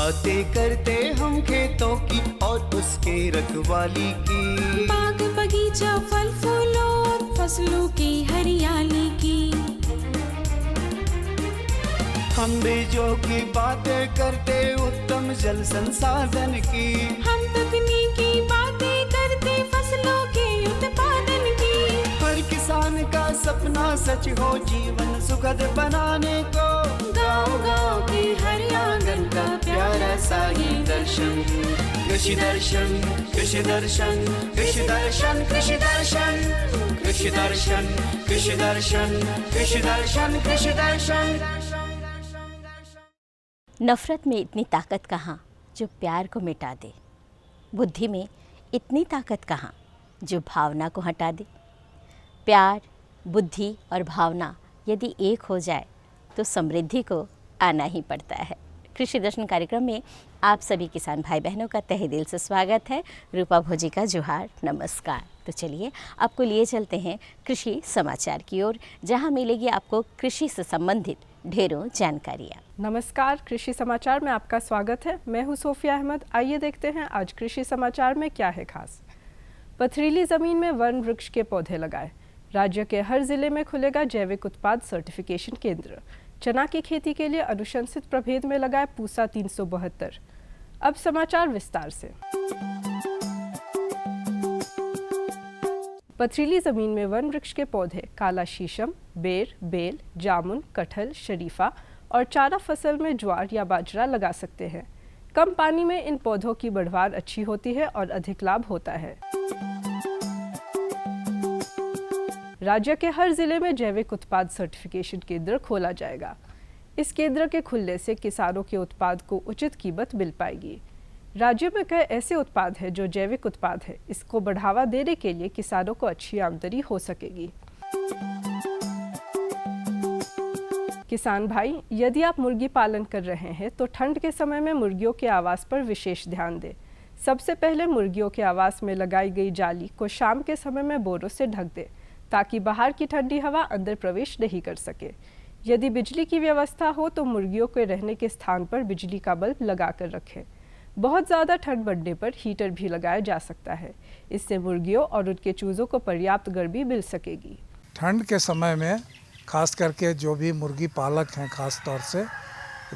बातें करते हम खेतों की और उसके रखवाली की, बाग बगीचा फल फूलों और फसलों की हरियाली की। हम बीजों की बातें करते उत्तम जल संसाधन की, हम तकनीकी बातें करते फसलों के उत्पादन की। हर किसान का सपना सच हो जीवन सुखद बनाने को, गाँव-गाँव के हर आंगन का प्यारा सा ये दर्शन। कृषि दर्शन, कृषि दर्शन, कृषि दर्शन, कृषि दर्शन, कृषि दर्शन, कृषि दर्शन, कृषि दर्शन, कृषि दर्शन। नफ़रत में इतनी ताकत कहाँ जो प्यार को मिटा दे, बुद्धि में इतनी ताकत कहाँ जो भावना को हटा दे। प्यार, बुद्धि और भावना यदि एक हो जाए तो समृद्धि को आना ही पड़ता है। कृषि दर्शन कार्यक्रम में आप सभी किसान भाई बहनों का तहे दिल से स्वागत है। रूपा भोजी का जोहार, नमस्कार। तो चलिए आपको लिए चलते हैं कृषि समाचार की ओर, जहां मिलेगी आपको कृषि से संबंधित ढेरों जानकारियाँ। नमस्कार, कृषि समाचार में आपका स्वागत है। मैं हूं सोफिया अहमद। आइए देखते हैं आज कृषि समाचार में क्या है खास। पथरीली जमीन में वन वृक्ष के पौधे लगाए। राज्य के हर जिले में खुलेगा जैविक उत्पाद सर्टिफिकेशन केंद्र। चना की खेती के लिए अनुशंसित प्रभेद में लगाए पूसा 372। अब समाचार विस्तार से। पथरीली जमीन में वन वृक्ष के पौधे काला शीशम, बेर, बेल, जामुन, कटहल, शरीफा और चारा फसल में ज्वार या बाजरा लगा सकते हैं। कम पानी में इन पौधों की बढ़वार अच्छी होती है और अधिक लाभ होता है। राज्य के हर जिले में जैविक उत्पाद सर्टिफिकेशन केंद्र खोला जाएगा। इस केंद्र के खुलने से किसानों के उत्पाद को उचित कीमत मिल पाएगी। राज्य में कई ऐसे उत्पाद हैं जो जैविक उत्पाद है। इसको बढ़ावा देने के लिए किसानों को अच्छी आमदनी हो सकेगी। किसान भाई, यदि आप मुर्गी पालन कर रहे हैं तो ठंड के समय में मुर्गियों के आवास पर विशेष ध्यान दें। सबसे पहले मुर्गियों के आवास में लगाई गई जाली को शाम के समय में बोरों से ढक दें ताकि बाहर की ठंडी हवा अंदर प्रवेश नहीं कर सके। यदि बिजली की व्यवस्था हो तो मुर्गियों के रहने के स्थान पर बिजली का बल्ब लगाकर रखें। बहुत ज़्यादा ठंड बढ़ने पर हीटर भी लगाया जा सकता है। इससे मुर्गियों और उनके चूज़ों को पर्याप्त गर्मी मिल सकेगी। ठंड के समय में खास करके जो भी मुर्गी पालक हैं, खास तौर से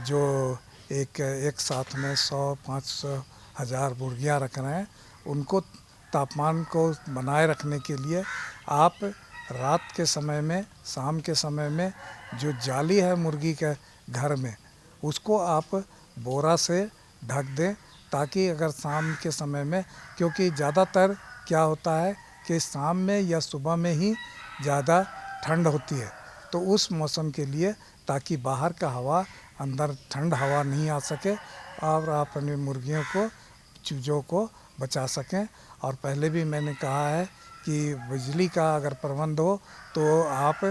जो एक साथ में 100-500 हज़ार मुर्गियाँ रख रहे हैं, उनको तापमान को बनाए रखने के लिए आप रात के समय में, शाम के समय में जो जाली है मुर्गी के घर में, उसको आप बोरा से ढक दें ताकि अगर शाम के समय में, क्योंकि ज़्यादातर क्या होता है कि शाम में या सुबह में ही ज़्यादा ठंड होती है, तो उस मौसम के लिए ताकि बाहर का हवा अंदर ठंड हवा नहीं आ सके और आप अपनी मुर्गियों को, चूज़ों को बचा सकें। और पहले भी मैंने कहा है कि बिजली का अगर प्रबंध हो तो आप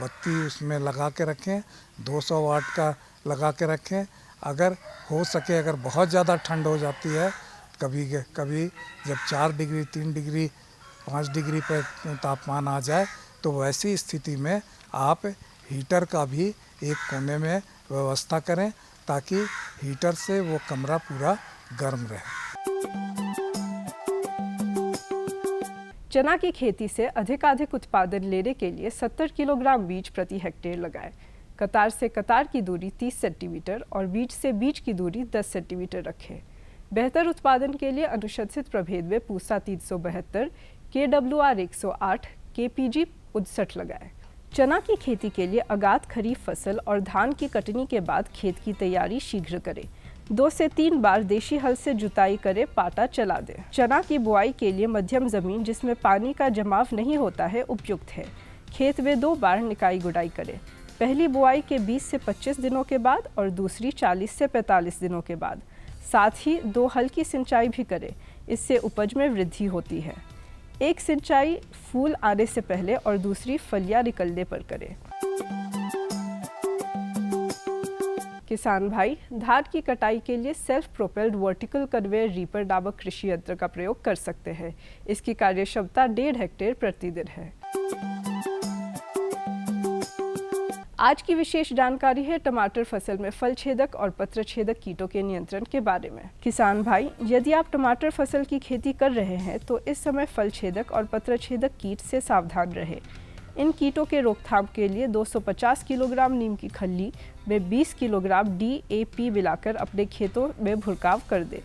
बत्ती उसमें लगा के रखें, 200 वाट का लगा के रखें। अगर हो सके, अगर बहुत ज़्यादा ठंड हो जाती है, कभी कभी जब 4 डिग्री, 3 डिग्री, 5 डिग्री पर तापमान आ जाए, तो वैसी स्थिति में आप हीटर का भी एक कोने में व्यवस्था करें ताकि हीटर से वो कमरा पूरा गर्म रहे। चना की खेती से अधिकाधिक उत्पादन लेने के लिए 70 किलोग्राम बीज प्रति हेक्टेयर लगाएं। कतार से कतार की दूरी 30 सेंटीमीटर और बीज से बीज की दूरी 10 सेंटीमीटर रखें। बेहतर उत्पादन के लिए अनुशंसित प्रभेद में पूसा 372, KWR 108, KPG 59 लगाएं। चना की खेती के लिए अगात खरीफ फसल और धान की कटनी के बाद खेत की तैयारी शीघ्र करें। 2 से 3 बार देशी हल से जुताई करें, पाटा चला दें। चना की बुआई के लिए मध्यम जमीन जिसमें पानी का जमाव नहीं होता है उपयुक्त है। खेत में 2 बार निकाई गुड़ाई करें। पहली बुआई के 20 से 25 दिनों के बाद और दूसरी 40 से 45 दिनों के बाद। साथ ही 2 हल्की सिंचाई भी करें, इससे उपज में वृद्धि होती है। एक सिंचाई फूल आने से पहले और दूसरी फलियां निकलने पर करें। किसान भाई, धान की कटाई के लिए self propelled vertical conveyor reaper नामक कृषि यंत्र का प्रयोग कर सकते हैं। इसकी कार्य क्षमता 1.5 हेक्टेयर प्रतिदिन है। आज की विशेष जानकारी है टमाटर फसल में फल छेदक और पत्र छेदक कीटों के नियंत्रण के बारे में। किसान भाई, यदि आप टमाटर फसल की खेती कर रहे हैं तो इस समय फल छेदक और पत्र छेदक कीट से सावधान रहें। इन कीटों के रोकथाम के लिए 250 किलोग्राम नीम की खल्ली में 20 किलोग्राम DAP मिलाकर अपने खेतों में भुरकाव कर दें।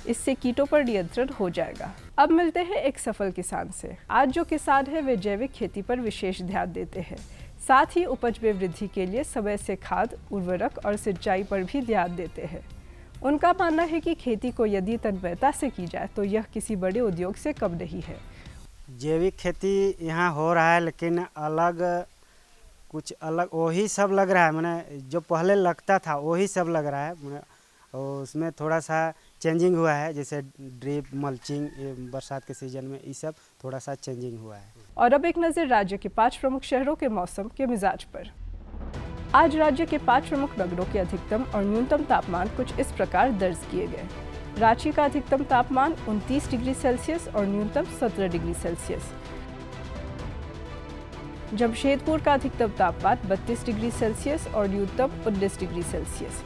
इससे कीटों पर नियंत्रण हो जाएगा। अब मिलते हैं एक सफल किसान से। आज जो किसान है वे जैविक खेती पर विशेष ध्यान देते हैं, साथ ही उपज में वृद्धि के लिए समय से खाद, उर्वरक और सिंचाई पर भी ध्यान देते हैं। उनका मानना है कि खेती को यदि तन्मयता से की जाए तो यह किसी बड़े उद्योग से कम नहीं है। जैविक खेती यहाँ हो रहा है, लेकिन कुछ अलग वही सब लग रहा है। मैंने जो पहले लगता था वही सब लग रहा है, और उसमें थोड़ा सा चेंजिंग हुआ है, जैसे ड्रिप, मल्चिंग, बरसात के सीजन में ये सब थोड़ा सा चेंजिंग हुआ है। और अब एक नज़र राज्य के 5 प्रमुख शहरों के मौसम के मिजाज पर। आज राज्य के 5 प्रमुख नगरों के अधिकतम और न्यूनतम तापमान कुछ इस प्रकार दर्ज किए गए। रांची का अधिकतम तापमान 29 डिग्री सेल्सियस और न्यूनतम 17 डिग्री सेल्सियस। जमशेदपुर का अधिकतम तापमान 32 डिग्री सेल्सियस और न्यूनतम 19 डिग्री सेल्सियस।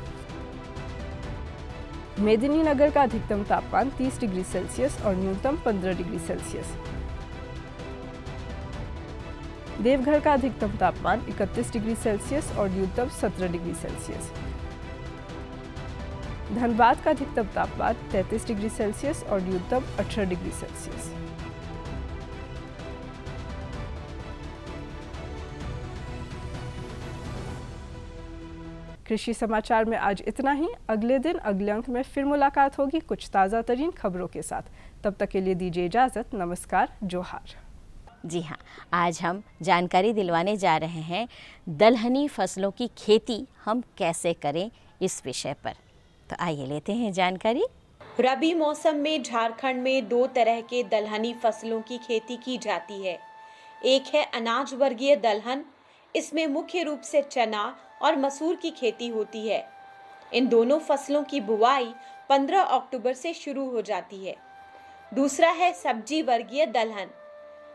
मेदिनीनगर का अधिकतम तापमान 30 डिग्री सेल्सियस और न्यूनतम 15 डिग्री सेल्सियस। देवघर का अधिकतम तापमान 31 डिग्री सेल्सियस और न्यूनतम 17 डिग्री सेल्सियस। धनबाद का अधिकतम तापमान 33 डिग्री सेल्सियस और न्यूनतम 18 डिग्री सेल्सियस। कृषि समाचार में आज इतना ही। अगले दिन अगले अंक में फिर मुलाकात होगी कुछ ताज़ा तरीन खबरों के साथ। तब तक के लिए दीजिए इजाज़त। नमस्कार, जोहार। जी हाँ, आज हम जानकारी दिलवाने जा रहे हैं दलहनी फसलों की खेती हम कैसे करें इस विषय पर। तो आइए लेते हैं जानकारी। रबी मौसम में झारखंड में 2 तरह के दलहनी फसलों की खेती की जाती है। एक है अनाज वर्गीय दलहन, इसमें मुख्य रूप से चना और मसूर की खेती होती है। इन दोनों फसलों की बुवाई 15 अक्टूबर से शुरू हो जाती है। दूसरा है सब्जी वर्गीय दलहन।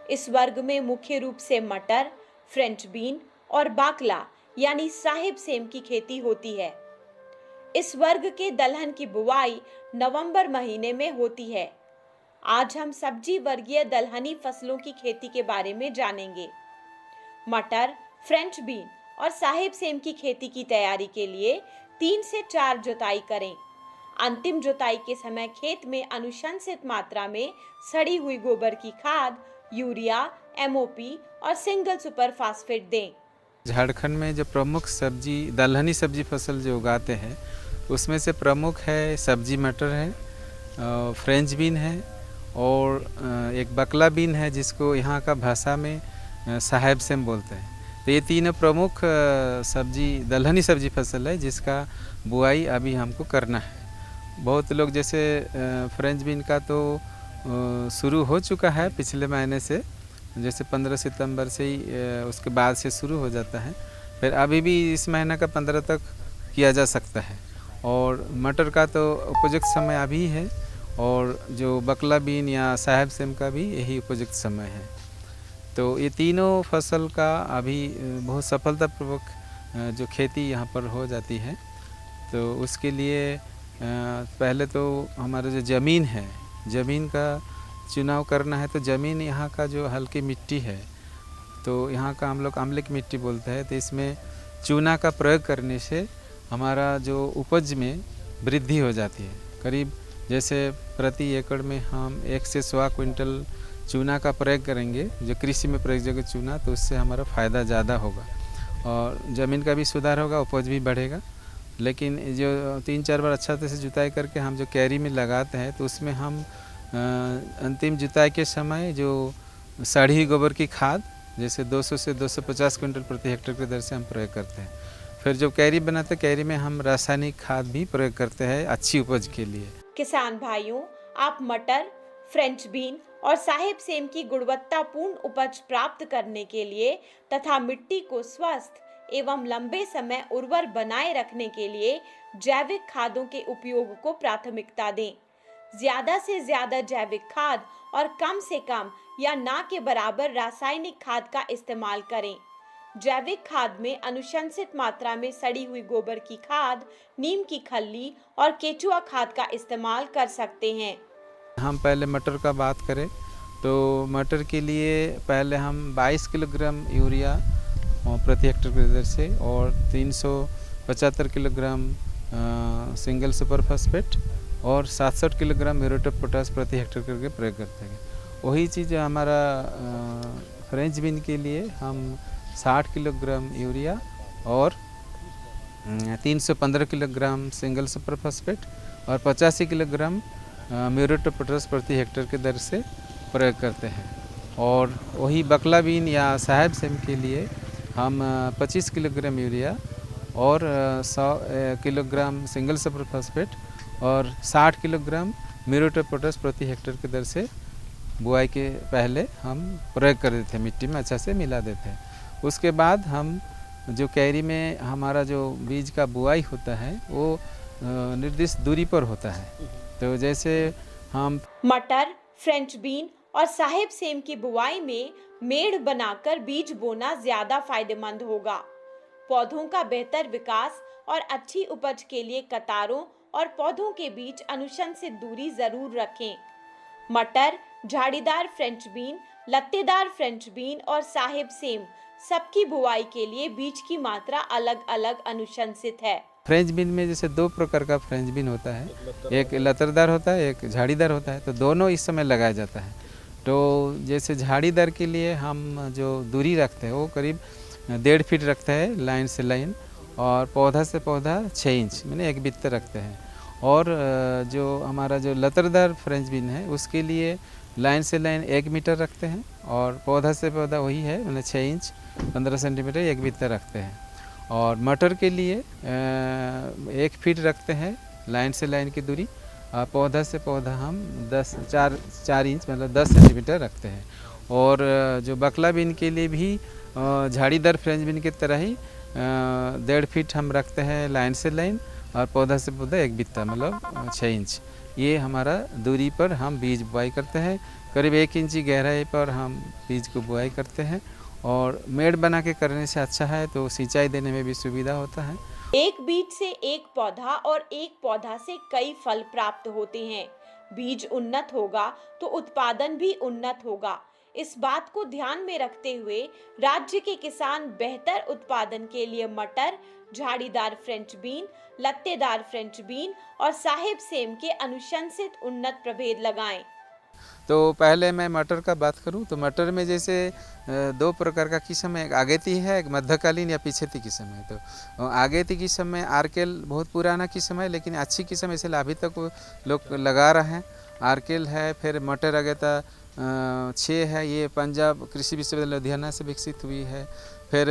इस वर्ग में मुख्य रूप से मटर, फ्रेंच बीन और बाकला यानी साहिब सेम की खेती होती है। इस वर्ग के दलहन की बुवाई नवंबर महीने में होती है। आज हम सब्जी वर्गीय दलहनी फसलों की खेती के बारे में जानेंगे। मटर, फ्रेंच बीन और साहिब सेम की खेती की तैयारी के लिए 3 से 4 जुताई करें। अंतिम जुताई के समय खेत में अनुशंसित मात्रा में सड़ी हुई गोबर की खाद, यूरिया, MOP और सिंगल सुपर फास्फेट दें। झारखंड में जो प्रमुख दलहनी सब्जी फसल जो उगाते हैं उसमें से प्रमुख है सब्जी मटर है, फ्रेंच बीन है और एक बकला बीन है जिसको यहाँ का भाषा में साहिब सेम बोलते हैं। तो ये तीनों प्रमुख दलहनी सब्जी फसल है जिसका बुआई अभी हमको करना है। बहुत लोग जैसे फ्रेंच बीन का तो शुरू हो चुका है पिछले महीने से, जैसे 15 सितंबर से ही उसके बाद से शुरू हो जाता है। फिर अभी भी इस महीने का 15 तक किया जा सकता है। और मटर का तो उपयुक्त समय अभी है और जो बकला बीन या साहिब सेम का भी यही उपयुक्त समय है। तो ये तीनों फसल का अभी बहुत सफलतापूर्वक जो खेती यहाँ पर हो जाती है। तो उसके लिए पहले तो हमारा जो ज़मीन है, ज़मीन का चुनाव करना है। तो ज़मीन यहाँ का जो हल्की मिट्टी है तो यहाँ का हम लोग आम्लिक मिट्टी बोलते हैं। तो इसमें चूना का प्रयोग करने से हमारा जो उपज में वृद्धि हो जाती है। करीब जैसे प्रति एकड़ में हम 1 से 1.25 क्विंटल चूना का प्रयोग करेंगे, जो कृषि में प्रयोग जगह चूना, तो उससे हमारा फ़ायदा ज़्यादा होगा और ज़मीन का भी सुधार होगा, उपज भी बढ़ेगा। लेकिन जो 3-4 बार अच्छा तरह से जुताई करके हम जो कैरी में लगाते हैं तो उसमें हम अंतिम जुताई के समय जो सड़ी हुई गोबर की खाद जैसे 200 से 250 क्विंटल प्रति हेक्टेयर की दर से हम प्रयोग करते हैं। फिर जो कैरी बनाते हैं कैरी में हम रासायनिक खाद भी प्रयोग करते हैं अच्छी उपज के लिए। किसान भाइयों, आप मटर, फ्रेंच बीन और साहिब सेम की गुणवत्तापूर्ण उपज प्राप्त करने के लिए तथा मिट्टी को स्वस्थ एवं लंबे समय उर्वर बनाए रखने के लिए जैविक खादों के उपयोग को प्राथमिकता दें। ज्यादा से ज्यादा जैविक खाद और कम से कम या ना के बराबर रासायनिक खाद का इस्तेमाल करें। जैविक खाद में अनुशंसित मात्रा में सड़ी हुई गोबर की खाद, नीम की खल्ली और केचुआ खाद का इस्तेमाल कर सकते हैं। हम पहले मटर का बात करें तो मटर के लिए पहले हम 22 किलोग्राम यूरिया प्रति हेक्टेयर की दर से और 375 किलोग्राम सिंगल सुपर फास्फेट और 67 किलोग्राम म्यूरेट ऑफ पोटाश प्रति हेक्टेयर करके प्रयोग करते हैं। वही चीज़ हमारा फ्रेंच बीन के लिए हम 60 किलोग्राम यूरिया और 315 किलोग्राम सिंगल सुपर फास्फेट और 85 किलोग्राम म्यूरेट ऑफ पोटाश प्रति हेक्टेयर के दर से प्रयोग करते हैं। और वही बकला बीन या साहेब सेम के लिए हम 25 किलोग्राम यूरिया और 100 किलोग्राम सिंगल सुपर फास्फेट और 60 किलोग्राम म्यूरेट ऑफ पोटाश प्रति हेक्टेयर की दर से बुआई के पहले हम प्रयोग कर देते हैं, मिट्टी में अच्छा से मिला देते हैं। उसके बाद हम जो कैरी में हमारा जो बीज का बुआई होता है वो निर्दिष्ट दूरी पर होता है। तो जैसे हम मटर, फ्रेंच बीन और साहेब सेम की बुआई में मेड़ बनाकर बीज बोना ज्यादा फायदेमंद होगा। पौधों का बेहतर विकास और अच्छी उपज के लिए कतारों और पौधों के बीच अनुशंसित दूरी जरूर रखें। मटर, झाड़ीदार फ्रेंच बीन, लत्तेदार फ्रेंच बीन और साहेब सेम सबकी बुआई के लिए बीज की मात्रा अलग अलग अनुशंसित है। फ्रेंच बीन में जैसे दो प्रकार का फ्रेंच बीन होता है, एक लतरदार होता है, एक झाड़ीदार होता है। तो दोनों इस समय लगाया जाता है। तो जैसे झाड़ीदार के लिए हम जो दूरी रखते हैं वो करीब 1.5 फीट रखते हैं लाइन से लाइन, और पौधा से पौधा 6 इंच मैंने एक बित्ते रखते हैं। और जो हमारा जो लतरदार फ्रेंच बीन है उसके लिए लाइन से लाइन 1 मीटर रखते हैं और पौधा से पौधा वही है मैंने 6 इंच 15 सेंटीमीटर एक बित्ते रखते हैं। और मटर के लिए 1 फीट रखते हैं लाइन से लाइन की दूरी, पौधा से पौधा हम 4 इंच मतलब 10 सेंटीमीटर रखते हैं। और जो बकला बीन के लिए भी झाड़ीदार फ्रेंच बीन की तरह ही 1.5 फीट हम रखते हैं लाइन से लाइन और पौधा से पौधा एक बित्ता मतलब 6 इंच। ये हमारा दूरी पर हम बीज बुआई करते हैं। करीब 1 इंच गहराई पर हम बीज को बुआई करते हैं। और मेड़ बना के करने से अच्छा है तो सिंचाई देने में भी सुविधा होता है। एक बीज से एक पौधा और एक पौधा से कई फल प्राप्त होते हैं। बीज उन्नत होगा तो उत्पादन भी उन्नत होगा। इस बात को ध्यान में रखते हुए राज्य के किसान बेहतर उत्पादन के लिए मटर, झाड़ीदार फ्रेंच बीन, लत्तेदार फ्रेंच बीन और साहेब सेम के अनुशंसित उन्नत प्रभेद लगाएं। तो पहले मैं मटर का बात करूं तो मटर में जैसे 2 प्रकार का किस्म है, एक आगेती है, एक मध्यकालीन या पीछेती किस्म है। तो आगेती किस्म में आर्केल बहुत पुराना किस्म है लेकिन अच्छी किस्म इसलिए अभी तक लोग लगा रहे हैं। आर्केल है, फिर मटर आगेता 6 है, ये पंजाब कृषि विश्वविद्यालय लुधियाना से विकसित हुई है। फिर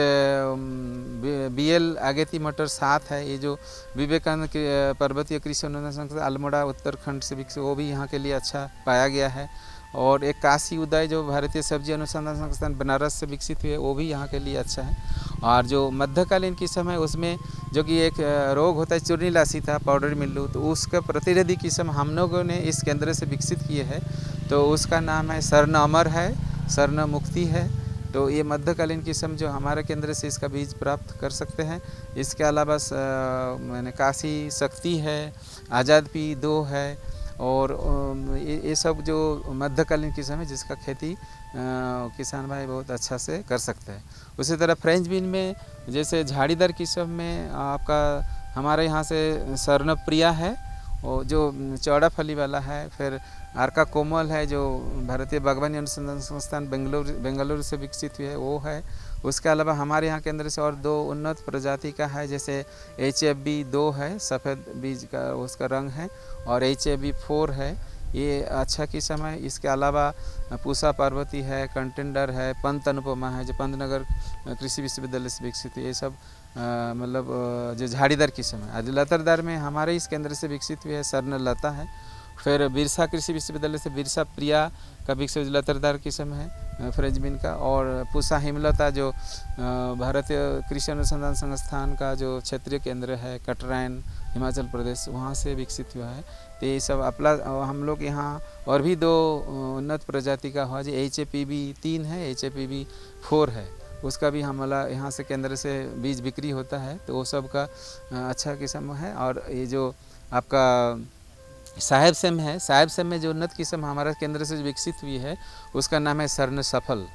BL आगेती मटर 7 है, ये जो विवेकानंद पर्वतीय कृषि अनुसंधान संस्थान अल्मोड़ा उत्तराखंड से विकसित, वो भी यहाँ के लिए अच्छा पाया गया है। और एक काशी उदय जो भारतीय सब्जी अनुसंधान संस्थान बनारस से विकसित हुई है, वो भी यहाँ के लिए अच्छा है। और जो मध्यकालीन किस्म है उसमें जो कि एक रोग होता है चूर्णी लासिता पाउडर मिल्लू, तो उसका प्रतिरोधी किस्म हम लोगों ने इस केंद्र से विकसित किए हैं। तो उसका नाम है स्वर्ण अमर है, स्वर्ण मुक्ति है। तो ये मध्यकालीन किस्म जो हमारे केंद्र से इसका बीज प्राप्त कर सकते हैं। इसके अलावा मैंने काशी शक्ति है, आज़ाद पी 2 है और ये सब जो मध्यकालीन किस्म है जिसका खेती किसान भाई बहुत अच्छा से कर सकते हैं। उसी तरह फ्रेंच बीन में जैसे झाड़ीदार किस्म में आपका हमारे यहाँ से स्वर्णप्रिया है और जो चौड़ा फली वाला है। फिर आर्का कोमल है जो भारतीय बागवानी अनुसंधान संस्थान बेंगलुरु से विकसित हुई है, वो है। उसके अलावा हमारे यहाँ केंद्र से और 2 उन्नत प्रजाति का है, जैसे HFB 2 है, सफ़ेद बीज का उसका रंग है, और HFB 4 है, ये अच्छा किस्म है। इसके अलावा पूसा पार्वती है, कंटेंडर है, पंत अनुपमा है जो पंतनगर कृषि विश्वविद्यालय से विकसित हुई। ये सब मतलब जो झाड़ीदार किस्म है। आज लतरदार में हमारे इस केंद्र से विकसित हुई है स्वर्ण लता है। फिर बिरसा कृषि विश्वविद्यालय से बिरसा प्रिया का विकसित लतरदार किस्म है फ्रेंच बीन का। और पूसा हिमलता जो भारतीय कृषि अनुसंधान संस्थान का जो क्षेत्रीय केंद्र है कटराइन हिमाचल प्रदेश, वहाँ से विकसित हुआ है। तो ये सब अपना हम लोग यहाँ और भी 2 उन्नत प्रजाति का हुआ जो HAPB 3 है, HAPB 4 है। उसका भी हमारा यहाँ से केंद्र से बीज बिक्री होता है, तो वो सब का अच्छा किस्म है। और ये जो आपका साहेब सेम है, साहेब सेम में जो उन्नत किस्म हमारा केंद्र से विकसित हुई है उसका नाम है स्वर्ण सफल।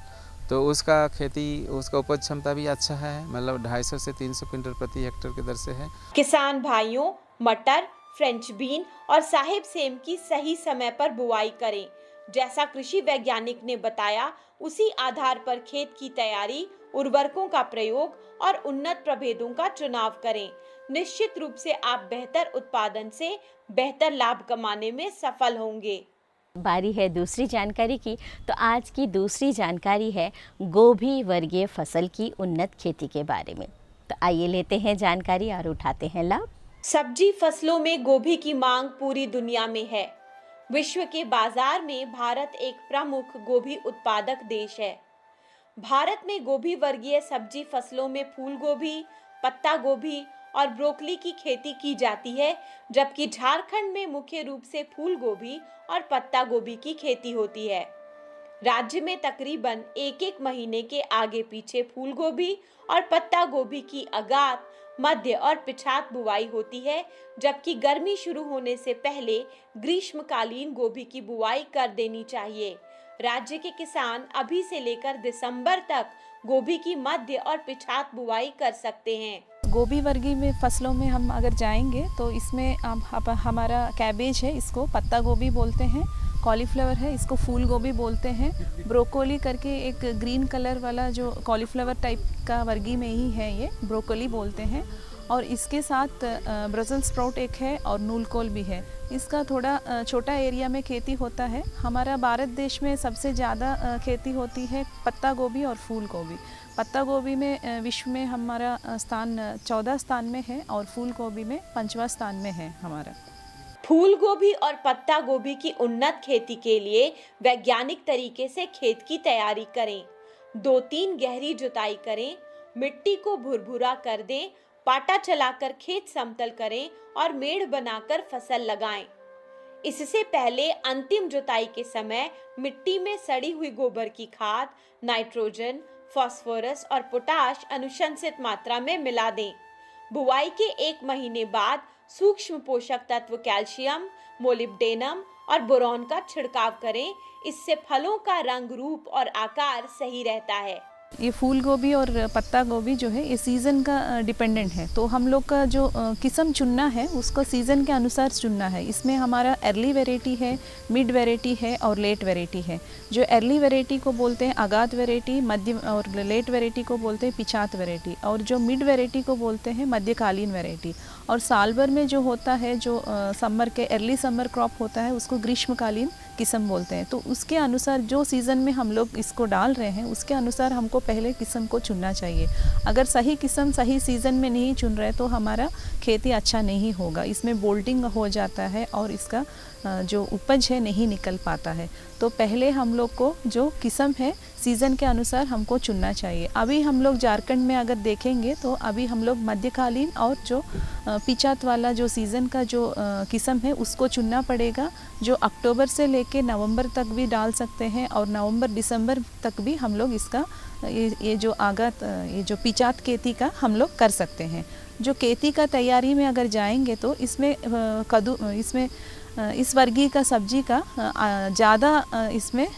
तो उसका खेती, उसका उपज क्षमता भी अच्छा है, मतलब 250 से 300 क्विंटल प्रति हेक्टेयर की दर से है। किसान भाइयों, मटर, फ्रेंच बीन और साहिब सेम की सही समय पर बुआई करें। जैसा कृषि वैज्ञानिक ने बताया, उसी आधार पर खेत की तैयारी, उर्वरकों का प्रयोग और उन्नत प्रभेदों का चुनाव करें। निश्चित रूप से आप बेहतर उत्पादन से बेहतर लाभ कमाने में सफल होंगे। बारी है दूसरी जानकारी की। तो आज की दूसरी जानकारी है गोभी वर्गीय फसल की उन्नत खेती के बारे में। तो आइए लेते हैं जानकारी और उठाते हैं लाभ। सब्जी फसलों में गोभी की मांग पूरी दुनिया में है। विश्व के बाजार में भारत एक प्रमुख गोभी उत्पादक देश है। भारत में गोभी वर्गीय सब्जी फसलों में फूल गोभी, पत्ता गोभी और ब्रोकली की खेती की जाती है, जबकि झारखंड में मुख्य रूप से फूल गोभी और पत्ता गोभी की खेती होती है। राज्य में तकरीबन एक महीने के आगे पीछे फूल गोभी और पत्ता गोभी की अगात, मध्य और पिछात बुवाई होती है, जबकि गर्मी शुरू होने से पहले ग्रीष्मकालीन गोभी की बुवाई कर देनी चाहिए। राज्य के किसान अभी से लेकर दिसंबर तक गोभी की मध्य और पिछात बुवाई कर सकते हैं। गोभी वर्गीय में फसलों में हम अगर जाएंगे तो इसमें हमारा कैबेज है, इसको पत्ता गोभी बोलते हैं। कॉलीफ्लावर है, इसको फूल गोभी बोलते हैं। ब्रोकोली करके एक ग्रीन कलर वाला जो कॉलीफ्लावर टाइप का वर्गीय में ही है, ये ब्रोकोली बोलते हैं। और इसके साथ ब्रसेल्स स्प्राउट एक है और नूलकोल भी है। इसका थोड़ा छोटा एरिया में खेती होता है। हमारा भारत देश में सबसे ज़्यादा खेती होती है पत्ता गोभी और फूल गोभी। पत्ता गोभी में विश्व में हमारा स्थान 14 स्थान में है और फूल गोभी में 5वां स्थान में है हमारा। फूल गोभी और पत्ता गोभी की उन्नत खेती के लिए वैज्ञानिक तरीके से खेत की तैयारी करें। 2-3 गहरी जुताई करें, मिट्टी को भुरभुरा कर दें, पाटा चलाकर खेत समतल करें और मेड़ बनाकर फसल लगाएं। इससे पहले अंतिम जुताई के समय मिट्टी में सड़ी हुई गोबर की खाद, नाइट्रोजन, फास्फोरस और पोटाश अनुशंसित मात्रा में मिला दें। बुआई के 1 महीने बाद सूक्ष्म पोषक तत्व कैल्शियम, मोलिब्डेनम और बोरॉन का छिड़काव करें। इससे फलों का रंग, रूप और आकार सही रहता है। ये फूल गोभी और पत्ता गोभी जो है ये सीज़न का डिपेंडेंट है, तो हम लोग का जो किस्म चुनना है उसको सीज़न के अनुसार चुनना है। इसमें हमारा अर्ली वैरायटी है, मिड वैरायटी है और लेट वैरायटी है। जो अर्ली वैरायटी को बोलते हैं आगात वैरायटी, मध्य और लेट वैरायटी को बोलते हैं पिछात वैरायटी, और जो मिड वैरायटी को बोलते हैं मध्यकालीन वैरायटी। और साल भर में जो होता है, जो समर के अर्ली समर क्रॉप होता है उसको ग्रीष्मकालीन किस्म बोलते हैं। तो उसके अनुसार जो सीज़न में हम लोग इसको डाल रहे हैं उसके अनुसार हमको पहले किस्म को चुनना चाहिए। अगर सही किस्म सही सीज़न में नहीं चुन रहे तो हमारा खेती अच्छा नहीं होगा, इसमें बोल्टिंग हो जाता है और इसका जो उपज है नहीं निकल पाता है। तो पहले हम लोग को जो किस्म है सीज़न के अनुसार हमको चुनना चाहिए। अभी हम लोग झारखंड में अगर देखेंगे तो अभी हम लोग मध्यकालीन और जो पिछात वाला जो सीज़न का जो किस्म है उसको चुनना पड़ेगा, जो अक्टूबर से लेके नवंबर तक भी डाल सकते हैं और नवंबर दिसंबर तक भी हम लोग इसका ये जो आगात ये जो पिछात खेती का हम लोग कर सकते हैं। जो खेती का तैयारी में अगर जाएंगे तो इसमें इसमें इस वर्गीय का सब्जी का ज़्यादा इसमें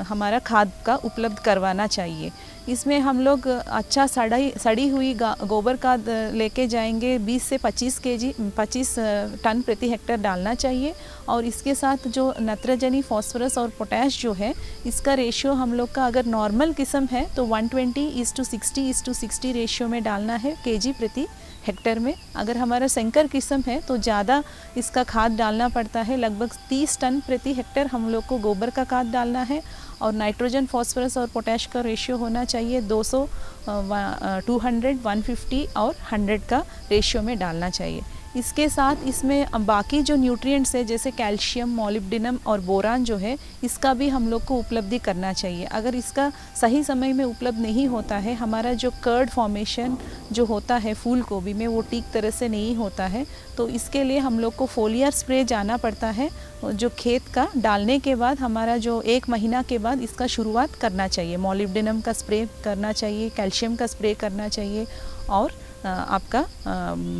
हमारा खाद का उपलब्ध करवाना चाहिए। इसमें हम लोग अच्छा सड़ी हुई गोबर खाद लेके जाएंगे। 20 से 25 टन प्रति हेक्टेयर डालना चाहिए। और इसके साथ जो नत्रजनी, फास्फोरस और पोटैश जो है इसका रेशियो हम लोग का अगर नॉर्मल किस्म है तो 120:60:60 रेशियो में डालना है केजी प्रति हेक्टेयर में। अगर हमारा संकर किस्म है तो ज़्यादा इसका खाद डालना पड़ता है, लगभग 30 टन प्रति हेक्टेयर हम लोग को गोबर का खाद डालना है। और नाइट्रोजन, फास्फोरस और पोटैश का रेशियो होना चाहिए 200, 200, 150 और 100 का रेशियो में डालना चाहिए। इसके साथ इसमें बाकी जो न्यूट्रिएंट्स है जैसे कैल्शियम, मॉलिब्डेनम और बोरान जो है, इसका भी हम लोग को उपलब्धि करना चाहिए। अगर इसका सही समय में उपलब्ध नहीं होता है, हमारा जो कर्ड फॉर्मेशन जो होता है फूल गोभी में वो ठीक तरह से नहीं होता है, तो इसके लिए हम लोग को फोलियर स्प्रे जाना पड़ता है। जो खेत का डालने के बाद हमारा जो 1 महीना के बाद इसका शुरुआत करना चाहिए। मॉलिब्डेनम का स्प्रे करना चाहिए, कैल्शियम का स्प्रे करना चाहिए और आपका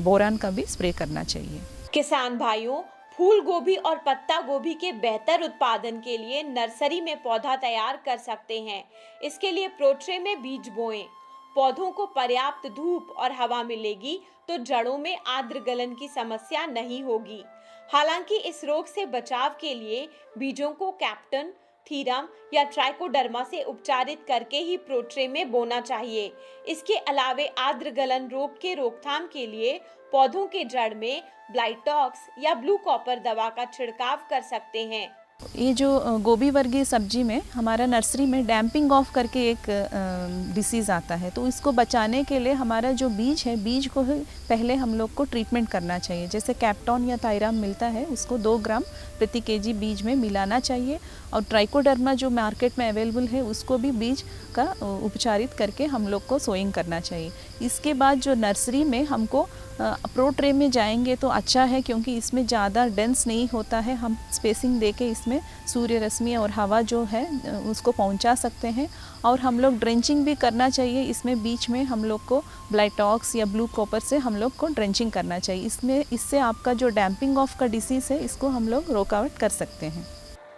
बोरान का भी स्प्रे करना चाहिए। किसान भाइयों, फूल गोभी और पत्ता गोभी के बेहतर उत्पादन के लिए नर्सरी में पौधा तैयार कर सकते हैं। इसके लिए प्रोट्रे में बीज बोएं। पौधों को पर्याप्त धूप और हवा मिलेगी तो जड़ों में आर्द्र गलन की समस्या नहीं होगी। हालांकि इस रोग से बचाव के लिए बीजों को कैप्टन, थीरम या ट्राइकोडर्मा से उपचारित करके ही प्रोट्रे में बोना चाहिए। इसके अलावे आर्द्र गलन रोग के रोकथाम के लिए पौधों के जड़ में ब्लाइटॉक्स या ब्लू कॉपर दवा का छिड़काव कर सकते हैं। ये जो गोभी वर्गीय सब्जी में हमारा नर्सरी में डैम्पिंग ऑफ करके एक डिसीज़ आता है, तो इसको बचाने के लिए हमारा जो बीज है, बीज को पहले हम लोग को ट्रीटमेंट करना चाहिए। जैसे कैप्टॉन या थायराम मिलता है, उसको 2 ग्राम प्रति केजी बीज में मिलाना चाहिए और ट्राइकोडर्मा जो मार्केट में अवेलेबल है उसको भी बीज का उपचारित करके हम लोग को सोइंग करना चाहिए। इसके बाद जो नर्सरी में हमको प्रो ट्रे में जाएंगे तो अच्छा है, क्योंकि इसमें ज़्यादा डेंस नहीं होता है। हम स्पेसिंग देके इसमें सूर्य रश्मि और हवा जो है उसको पहुंचा सकते हैं और हम लोग ड्रेंचिंग भी करना चाहिए। इसमें बीच में हम लोग को ब्लाइटॉक्स या ब्लू कॉपर से हम लोग को ड्रेंचिंग करना चाहिए। इससे आपका जो डैम्पिंग ऑफ का डिसीज़ है इसको हम लोग रोकआउट कर सकते हैं।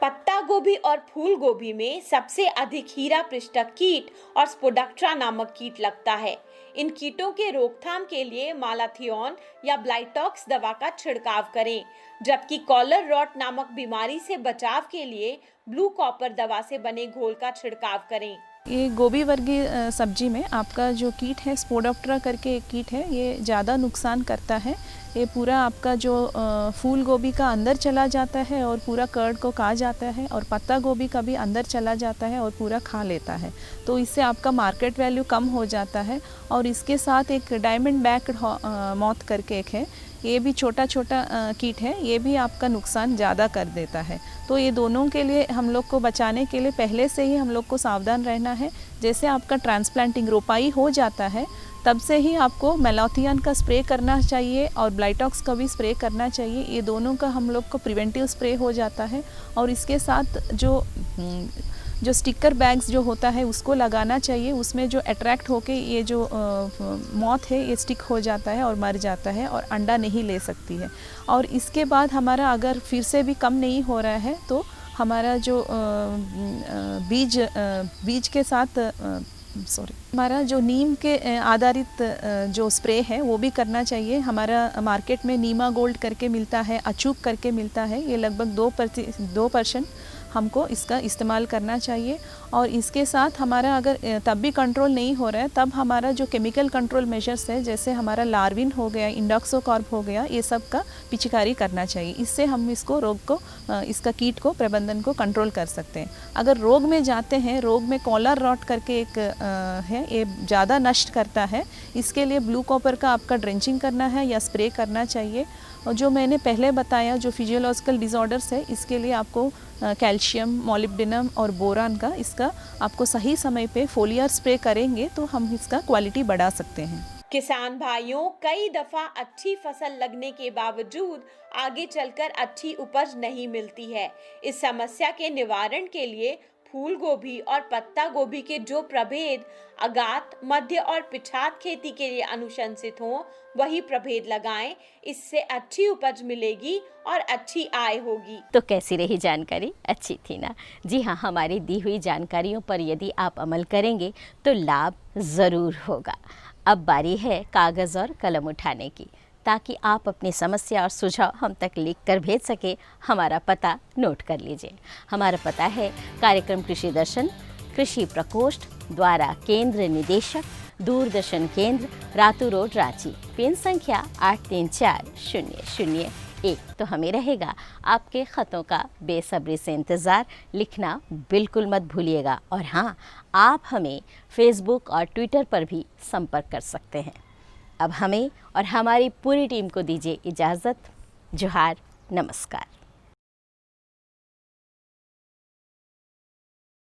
पत्ता गोभी और फूल गोभी में सबसे अधिक हीरा पृष्ठक कीट और स्पोडक्ट्रा नामक कीट लगता है। इन कीटों के रोकथाम के लिए मालाथियन या ब्लाइटॉक्स दवा का छिड़काव करें, जबकि कॉलर रॉट नामक बीमारी से बचाव के लिए ब्लू कॉपर दवा से बने घोल का छिड़काव करें। ये गोभी वर्गीय सब्जी में आपका जो कीट है, स्पोडोप्टेरा करके एक कीट है, ये ज़्यादा नुकसान करता है। ये पूरा आपका जो फूल गोभी का अंदर चला जाता है और पूरा कर्ड को खा जाता है, और पत्ता गोभी का भी अंदर चला जाता है और पूरा खा लेता है। तो इससे आपका मार्केट वैल्यू कम हो जाता है। और इसके साथ एक डायमंड बैक्ड मॉथ करके एक है, ये भी छोटा छोटा कीट है, ये भी आपका नुकसान ज़्यादा कर देता है। तो ये दोनों के लिए हम लोग को बचाने के लिए पहले से ही हम लोग को सावधान रहना है। जैसे आपका ट्रांसप्लांटिंग रोपाई हो जाता है तब से ही आपको मेलाथियन का स्प्रे करना चाहिए और ब्लाइटॉक्स का भी स्प्रे करना चाहिए। ये दोनों का हम लोग को प्रिवेंटिव स्प्रे हो जाता है। और इसके साथ जो स्टिकर बैग्स जो होता है उसको लगाना चाहिए। उसमें जो अट्रैक्ट होके ये जो मौत है ये स्टिक हो जाता है और मर जाता है और अंडा नहीं ले सकती है। और इसके बाद हमारा अगर फिर से भी कम नहीं हो रहा है तो हमारा जो बीज के साथ हमारा जो नीम के आधारित जो स्प्रे है वो भी करना चाहिए। हमारा मार्केट में नीमा गोल्ड करके मिलता है, अचूक करके मिलता है, ये लगभग 2% हमको इसका इस्तेमाल करना चाहिए। और इसके साथ हमारा अगर तब भी कंट्रोल नहीं हो रहा है तब हमारा जो केमिकल कंट्रोल मेजर्स है, जैसे हमारा लार्विन हो गया, इंडोक्सोकॉर्प हो गया, ये सब का पिचकारी करना चाहिए। इससे हम इसको इसका कीट को प्रबंधन को कंट्रोल कर सकते हैं। अगर रोग में जाते हैं, रोग में कॉलर रॉट करके एक है, ये ज़्यादा नष्ट करता है। इसके लिए ब्लू कॉपर का आपका ड्रेंचिंग करना है या स्प्रे करना चाहिए। और जो मैंने पहले बताया जो फिजियोलॉजिकल डिसऑर्डर्स है, इसके लिए आपको कैल्शियम, मॉलिब्डेनम और बोरान का इसका आपको सही समय पे फोलियर स्प्रे करेंगे तो हम इसका क्वालिटी बढ़ा सकते हैं। किसान भाइयों, कई दफा अच्छी फसल लगने के बावजूद आगे चलकर अच्छी उपज नहीं मिलती है। इस समस्या के निवारण के लिए फूल गोभी और पत्ता गोभी के जो प्रभेद अगात, मध्य और पिछात खेती के लिए अनुशंसित हों वही प्रभेद लगाएं। इससे अच्छी उपज मिलेगी और अच्छी आय होगी। तो कैसी रही जानकारी? अच्छी थी ना? जी हाँ, हमारी दी हुई जानकारियों पर यदि आप अमल करेंगे तो लाभ ज़रूर होगा। अब बारी है कागज़ और कलम उठाने की, ताकि आप अपनी समस्या और सुझाव हम तक लिख कर भेज सके। हमारा पता नोट कर लीजिए। हमारा पता है कार्यक्रम कृषि दर्शन, कृषि प्रकोष्ठ द्वारा केंद्र निदेशक, दूरदर्शन केंद्र, रातू रोड, रांची। पिन संख्या 834001। तो हमें रहेगा आपके ख़तों का बेसब्री से इंतज़ार। लिखना बिल्कुल मत भूलिएगा। और हाँ, आप हमें फेसबुक और ट्विटर पर भी संपर्क कर सकते हैं। अब हमें और हमारी पूरी टीम को दीजिए इजाज़त। जोहार, नमस्कार।